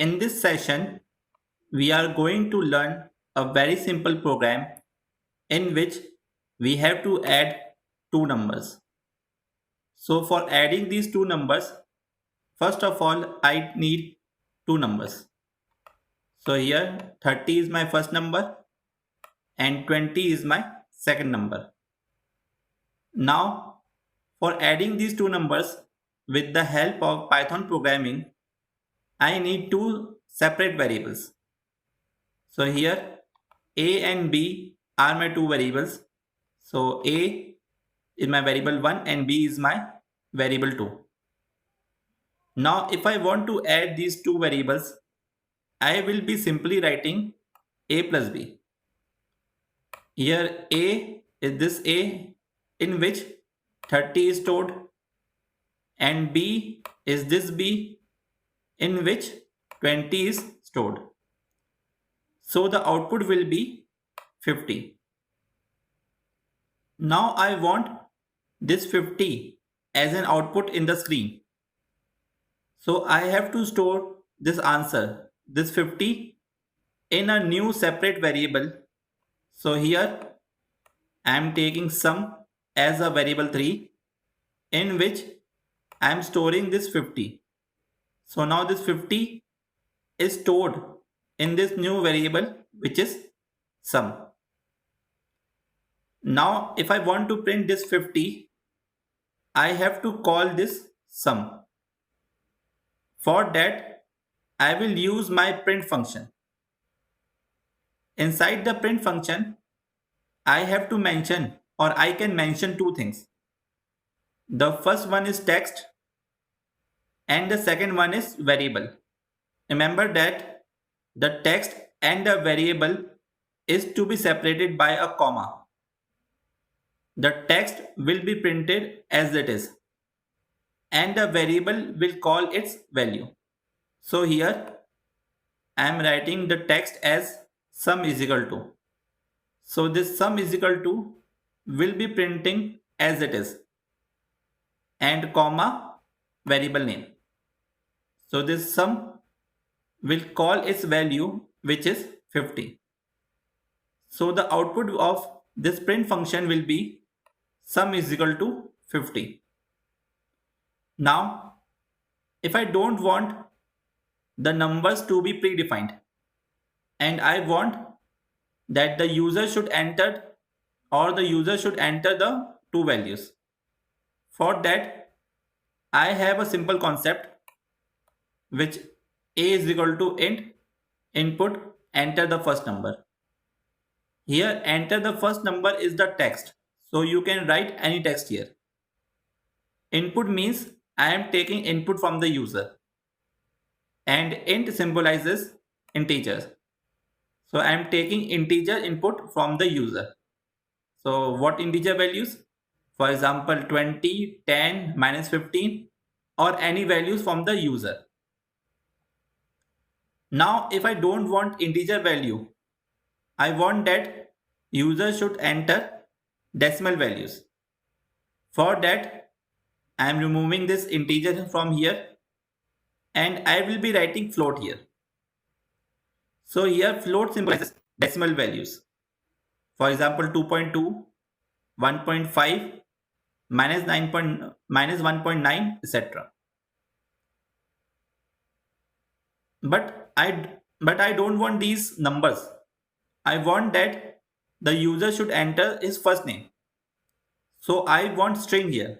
In this session, we are going to learn a very simple program in which we have to add two numbers. So for adding these two numbers, first of all, I need two numbers. So here 30 is my first number and 20 is my second number. Now for adding these two numbers with the help of Python programming, I need two separate variables. So here a and b are my two variables. So a is my variable 1 and b is my variable 2. Now if I want to add these two variables, I will be simply writing a plus b. Here a is this a in which 30 is stored and b is this b in which 20 is stored. So the output will be 50. Now I want this 50 as an output in the screen. So I have to store this answer, this 50, in a new separate variable. So here I am taking sum as a variable 3 in which I am storing this 50. So now this 50 is stored in this new variable which is sum. Now if I want to print this 50, I have to call this sum. For that, I will use my print function. Inside the print function, I have to mention, or I can mention two things. The first one is text and the second one is variable. Remember that the text and the variable is to be separated by a comma. The text will be printed as it is and the variable will call its value. So here I am writing the text as sum is equal to. So this sum is equal to will be printing as it is and comma variable name. So this sum will call its value which is 50. So the output of this print function will be sum is equal to 50. Now, if I don't want the numbers to be predefined and I want that the user should enter the two values. For that, I have a simple concept which a is equal to int input enter the first number. Here enter the first number is the text. So you can write any text here. Input means I am taking input from the user and int symbolizes integers. So I am taking integer input from the user. So what integer values? For example 20, 10, minus 15 or any values from the user. Now if I don't want integer value, I want that user should enter decimal values. For that I am removing this integer from here and I will be writing float here. So here float symbolizes decimal values. For example 2.2, 1.5, minus 1.9, etc. But I don't want these numbers. I want that the user should enter his first name. So I want string here.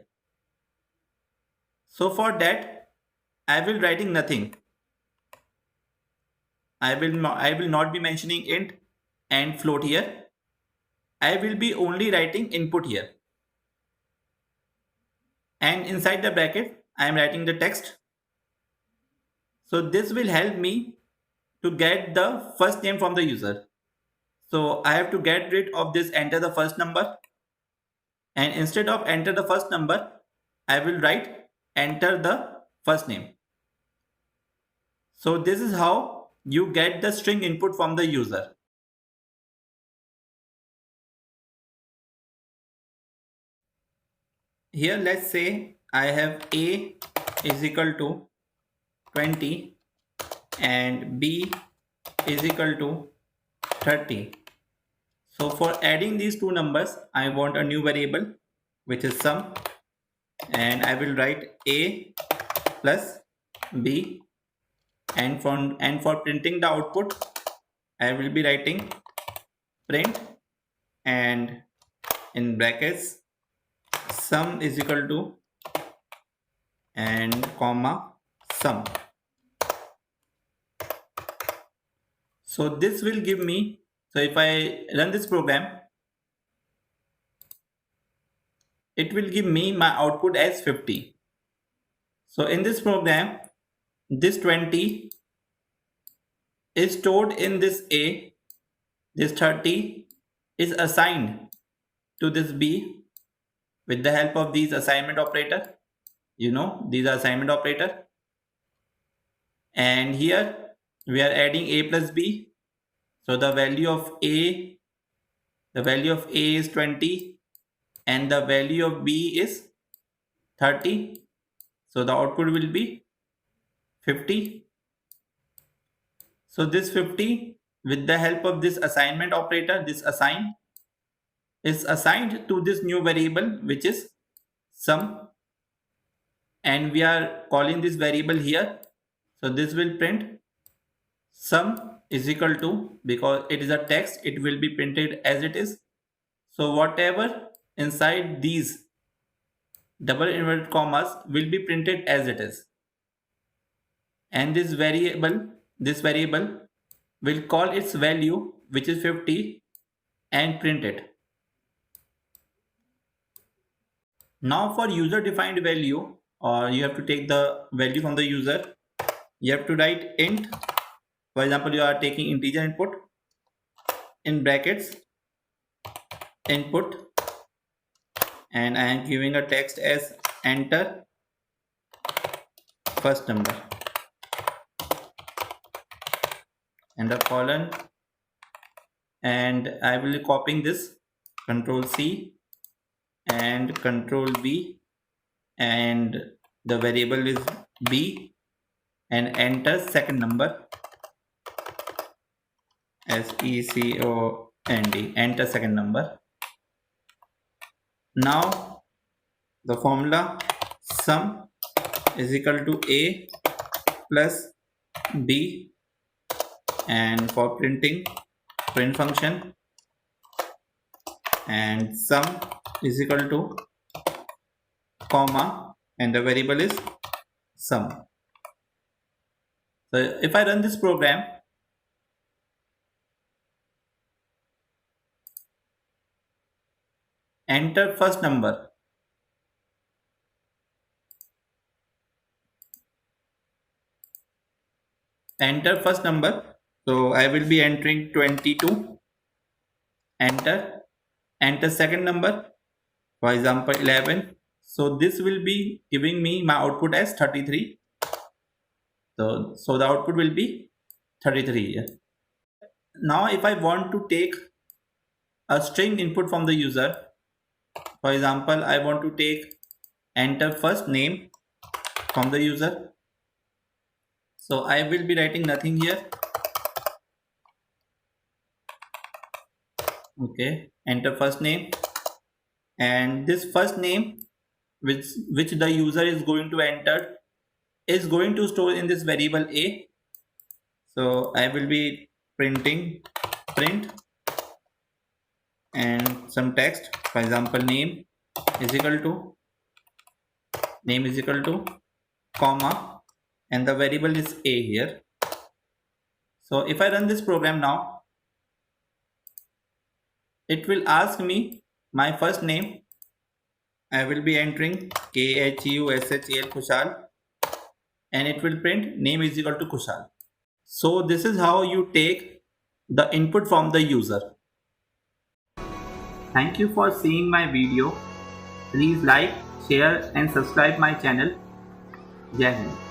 So for that, I will writing nothing. I will not be mentioning int and float here. I will be only writing input here. And inside the bracket, I am writing the text. So this will help me to get the first name from the user. So I have to get rid of this enter the first number. And instead of enter the first number, I will write enter the first name. So this is how you get the string input from the user. Here let's say I have a is equal to 20 and b is equal to 30. So for adding these two numbers, I want a new variable which is sum, and I will write a plus b, and for printing the output I will be writing print, and in brackets sum is equal to and comma sum. So this will give me, so if I run this program, it will give me my output as 50. So in this program, this 20 is stored in this A, this 30 is assigned to this B with the help of these assignment operator. You know, these are assignment operator. And here we are adding A plus B. So the value of A is 20 and the value of B is 30. So the output will be 50. So this 50 with the help of this assignment operator, this assign, is assigned to this new variable which is sum, and we are calling this variable here. So this will print sum is equal to, because it is a text, it will be printed as it is. So whatever inside these double inverted commas will be printed as it is, and this variable will call its value which is 50 and print it. Now for user defined value, or you have to take the value from the user, you have to write int. For example, you are taking integer input, in brackets input, and I am giving a text as enter first number, and a colon, and I will be copying this, Control C and Control V, and the variable is B, and enter second number, SECOND, enter second number. Now the formula sum is equal to A plus B, and for printing, print function, and sum is equal to comma, and the variable is sum. So if I run this program, enter first number, so I will be entering 22, enter second number, for example 11. So this will be giving me my output as 33. So the output will be 33 here. Now if I want to take a string input from the user, for example I want to take enter first name from the user, so I will be writing nothing here. Okay, enter first name, and this first name which the user is going to enter is going to store in this variable A. So I will be printing print and some text, for example name is equal to comma, and the variable is A here. So if I run this program now, it will ask me my first name. I will be entering KHUSHAL Kushal, and it will print name is equal to Kushal. So this is how you take the input from the user. Thank you for seeing my video. Please like, share and subscribe my channel. Jai Hind.